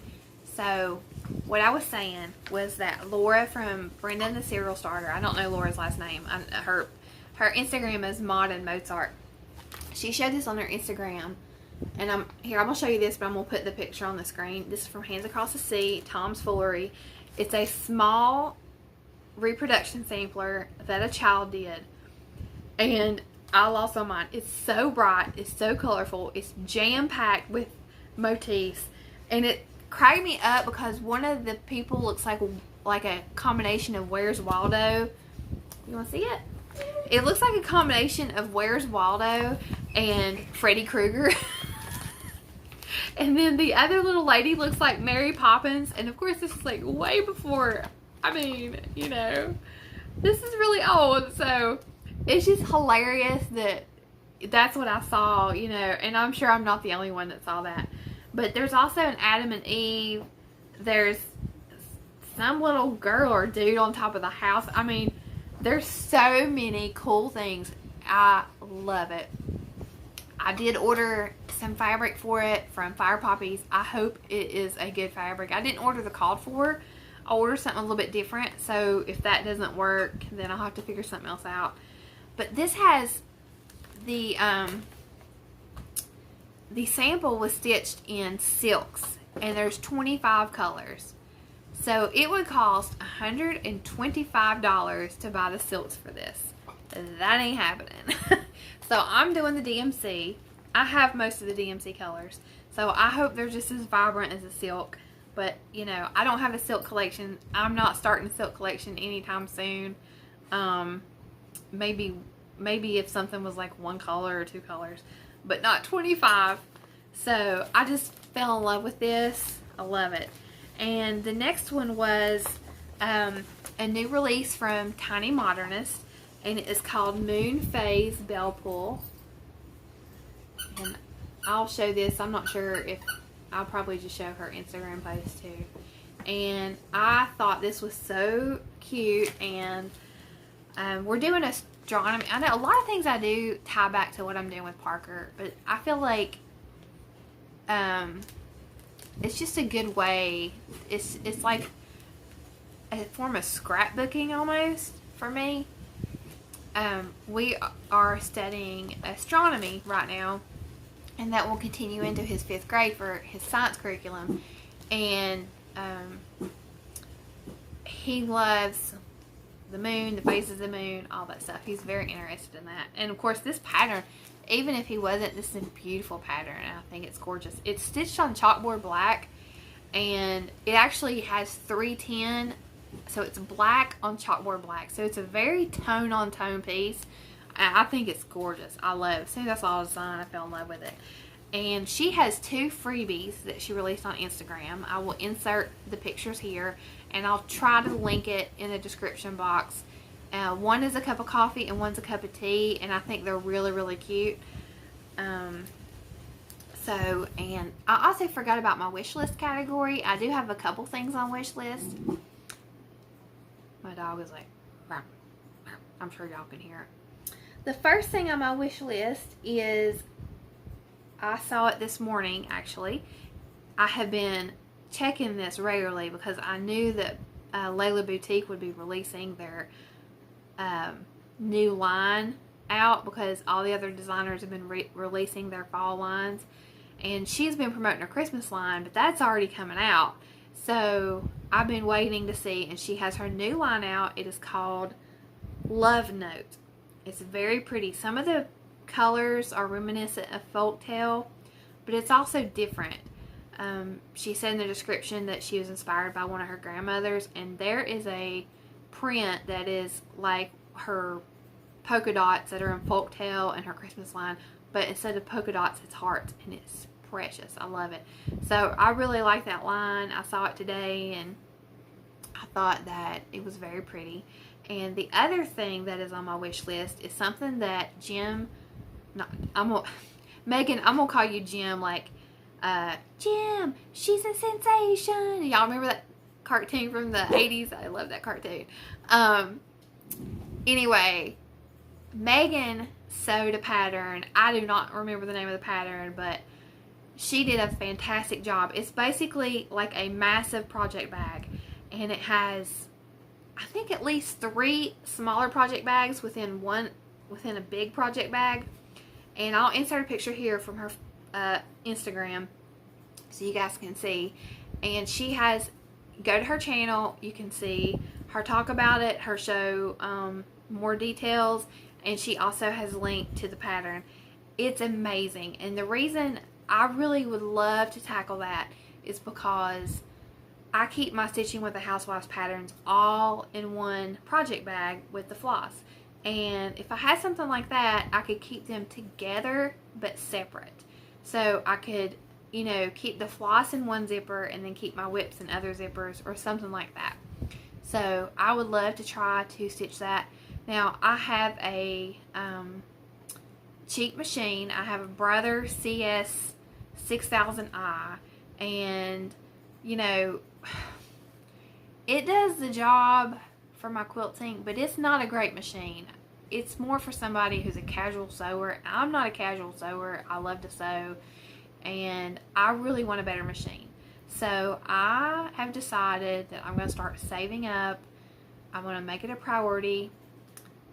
A: So what I was saying was that Laura from Brenda and the Cereal Starter, I don't know Laura's last name. Her Instagram is Mod and Mozart. She showed this on her Instagram, and I'm gonna show you this, but I'm gonna put the picture on the screen. This is from Hands Across the Sea, Tom's Foolery. It's a small reproduction sampler that a child did, and I lost my mind. It's so bright, it's so colorful, it's jam-packed with motifs, and it cracked me up because one of the people looks like a combination of Where's Waldo. You want to see it? It looks like a combination of Where's Waldo and Freddy Krueger. And then the other little lady looks like Mary Poppins. And of course, this is like way before, I mean, you know, this is really old. So it's just hilarious that that's what I saw, you know, and I'm sure I'm not the only one that saw that. But there's also an Adam and Eve. There's some little girl or dude on top of the house. I mean, there's so many cool things. I love it. I did order some fabric for it from Fire Poppies. I hope it is a good fabric. I didn't order the called for. I ordered something a little bit different. So if that doesn't work, then I'll have to figure something else out. But this has the sample was stitched in silks, and there's 25 colors. So it would cost $125 to buy the silks for this. That ain't happening. So I'm doing the DMC. I have most of the DMC colors. So I hope they're just as vibrant as a silk. But, you know, I don't have a silk collection. I'm not starting a silk collection anytime soon. Maybe if something was like one color or two colors. But not 25. So I just fell in love with this. I love it. And the next one was a new release from Tiny Modernist. And it is called Moon Phase Bell Pull. And I'll show this. I'm not sure if I'll probably just show her Instagram post too. And I thought this was so cute. And we're doing astronomy. I know a lot of things I do tie back to what I'm doing with Parker, but I feel like it's just a good way. It's like a form of scrapbooking almost for me. We are studying astronomy right now, and that will continue into his 5th grade for his science curriculum. And he loves the moon, the phases of the moon, all that stuff. He's very interested in that. And of course, this pattern, even if he wasn't, this is a beautiful pattern, and I think it's gorgeous. It's stitched on chalkboard black, and it actually has 310. So it's black on chalkboard black. So it's a very tone on tone piece. I think it's gorgeous. I love it. As soon as I saw the design, I fell in love with it. And she has 2 freebies that she released on Instagram. I will insert the pictures here, and I'll try to link it in the description box. One is a cup of coffee and one's a cup of tea, and I think they're really, really cute. And I also forgot about my wish list category. I do have a couple things on wish list. My dog is like, I'm sure y'all can hear it. The first thing on my wish list is, I saw it this morning actually. I have been checking this regularly because I knew that Layla Boutique would be releasing their new line out, because all the other designers have been releasing their fall lines. And she's been promoting her Christmas line, but that's already coming out. So I've been waiting to see, and she has her new line out. It is called Love Note. It's very pretty. Some of the colors are reminiscent of Folktale, but it's also different. She said in the description that she was inspired by one of her grandmothers, and there is a print that is like her polka dots that are in Folktale and her Christmas line, but instead of polka dots, it's hearts, and it's precious. I love it. So I really like that line. I saw it today, and I thought that it was very pretty. And the other thing that is on my wish list is something that Megan, I'm gonna call you Jim, like Jim, she's a sensation. Y'all remember that cartoon from the 80s? I love that cartoon. Anyway, Megan sewed a pattern. I do not remember the name of the pattern, but she did a fantastic job. It's basically like a massive project bag, and it has, I think, at least 3 smaller project bags within a big project bag. And I'll insert a picture here from her Instagram so you guys can see. And she has, go to her channel, you can see her talk about it, her show more details, and she also has linked to the pattern. It's amazing. And the reason I really would love to tackle that is because I keep my Stitching with the Housewives patterns all in one project bag with the floss. And if I had something like that, I could keep them together but separate. So I could, you know, keep the floss in one zipper and then keep my whips in other zippers or something like that. So I would love to try to stitch that. Now, I have a cheap machine. I have a Brother CS 6000i, and you know, it does the job for my quilting, but it's not a great machine. It's more for somebody who's a casual sewer. I'm not a casual sewer. I love to sew, and I really want a better machine. So I have decided that I'm going to start saving up. I'm going to make it a priority.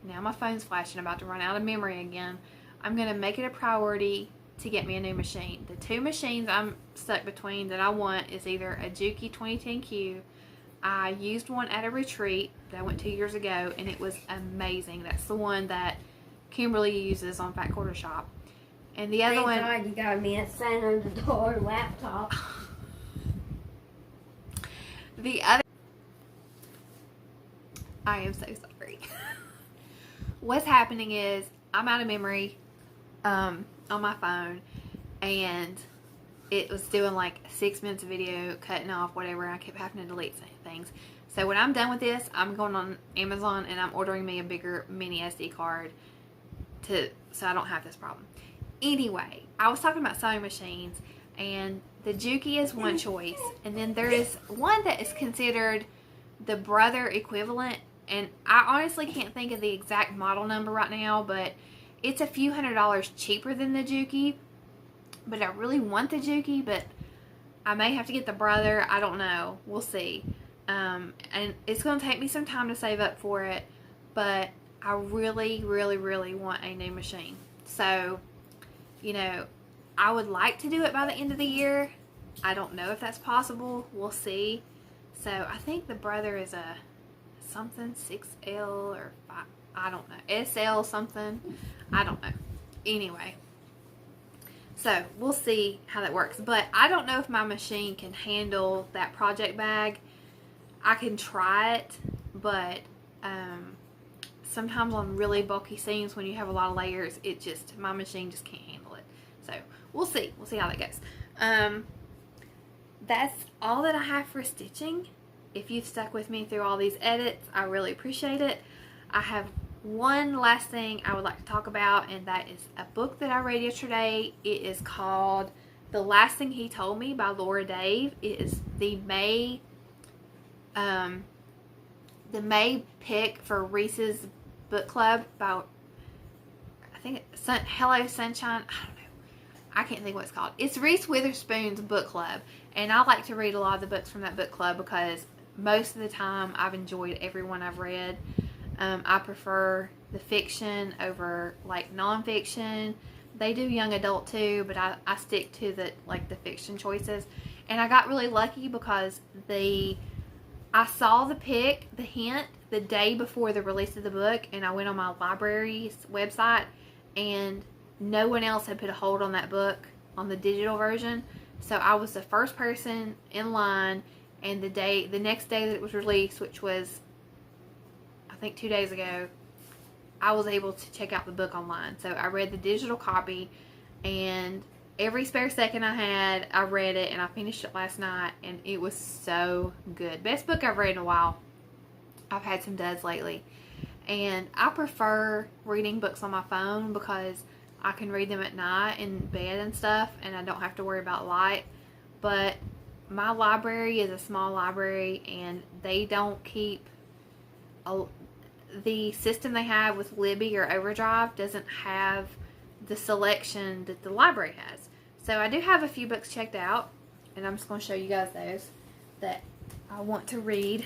A: Now my phone's flashing, I'm about to run out of memory again. I'm going to make it a priority to get me a new machine. The 2 machines I'm stuck between that I want is either a Juki 2010Q. I used one at a retreat that I went 2 years ago, and it was amazing. That's the one that Kimberly uses on Fat Quarter Shop. And the other one...
B: Thank God you got me a San Andreas laptop.
A: The other... I am so sorry. What's happening is I'm out of memory on my phone, and it was doing like 6 minutes of video, cutting off, whatever, and I kept having to delete things. So when I'm done with this, I'm going on Amazon and I'm ordering me a bigger mini SD card so I don't have this problem. Anyway, I was talking about sewing machines, and the Juki is one choice, and then there is one that is considered the Brother equivalent, and I honestly can't think of the exact model number right now, but it's a few $100s cheaper than the Juki. But I really want the Juki, but I may have to get the Brother. I don't know. We'll see. And it's going to take me some time to save up for it, but I really, really, really want a new machine. So, you know, I would like to do it by the end of the year. I don't know if that's possible. We'll see. So I think the Brother is a something 6L or 5, I don't know, SL something. I don't know. Anyway. So, we'll see how that works. But I don't know if my machine can handle that project bag. I can try it, but sometimes on really bulky seams, when you have a lot of layers, my machine just can't handle it. So, we'll see. We'll see how that goes. That's all that I have for stitching. If you've stuck with me through all these edits, I really appreciate it. I have one last thing I would like to talk about, and that is a book that I read yesterday. It is called The Last Thing He Told Me by Laura Dave. It is the May pick for Reese's book club by, I think, Hello Sunshine. I don't know. I can't think what it's called. It's Reese Witherspoon's book club, and I like to read a lot of the books from that book club because most of the time I've enjoyed every one I've read. I prefer the fiction over like nonfiction. They do young adult too, but I stick to the fiction choices. And I got really lucky because I saw the hint the day before the release of the book, and I went on my library's website, and no one else had put a hold on that book on the digital version. So I was the first person in line, and the next day that it was released, which was I think 2 days ago, I was able to check out the book online. So I read the digital copy, and every spare second I had, I read it, and I finished it last night, and it was so good. Best book I've read in a while. I've had some duds lately. And I prefer reading books on my phone because I can read them at night in bed and stuff, and I don't have to worry about light. But my library is a small library, and they don't keep the system they have with Libby or Overdrive doesn't have the selection that the library has. So I do have a few books checked out, and I'm just going to show you guys those that I want to read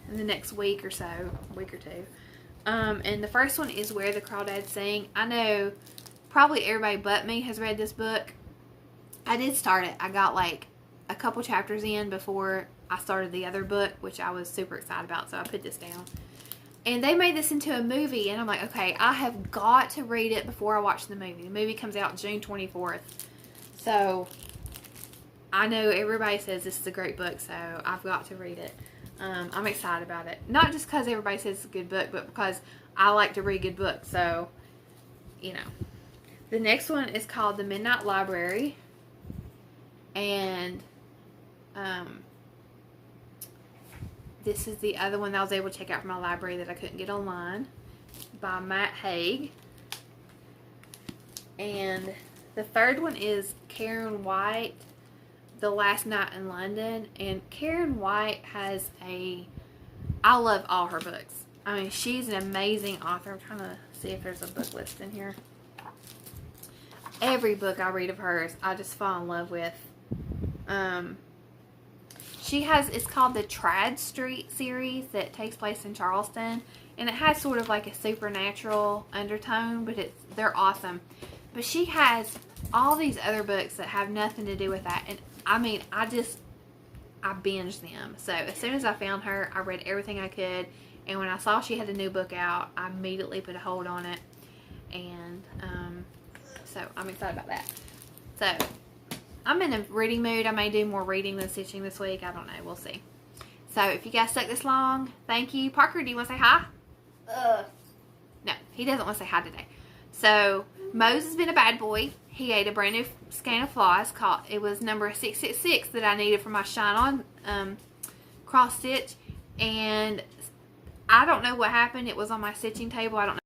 A: in the next week or so, a week or two. And the first one is Where the Crawdads Sing. I know probably everybody but me has read this book. I did start it. I got like a couple chapters in before I started the other book, which I was super excited about, so I put this down. And they made this into a movie, and I'm like, okay, I have got to read it before I watch the movie. The movie comes out June 24th. So, I know everybody says this is a great book, so I've got to read it. I'm excited about it. Not just because everybody says it's a good book, but because I like to read good books, so, you know. The next one is called The Midnight Library. And, this is the other one that I was able to check out from my library that I couldn't get online, by Matt Haig. And the third one is Karen White, The Last Night in London. And Karen White has I love all her books. I mean, she's an amazing author. I'm trying to see if there's a book list in here. Every book I read of hers, I just fall in love with. It's called the Trad Street series that takes place in Charleston, and it has sort of like a supernatural undertone, but they're awesome. But she has all these other books that have nothing to do with that, and I mean, I binged them. So as soon as I found her, I read everything I could, and when I saw she had a new book out, I immediately put a hold on it, and so I'm excited about that. So I'm in a reading mood. I may do more reading than stitching this week. I don't know. We'll see. So if you guys stuck this long, thank you. Parker, do you want to say hi? No, he doesn't want to say hi today. So Mose has been a bad boy. He ate a brand new skein of floss. It was number 666 that I needed for my Shine On cross stitch. And I don't know what happened. It was on my stitching table. I don't know.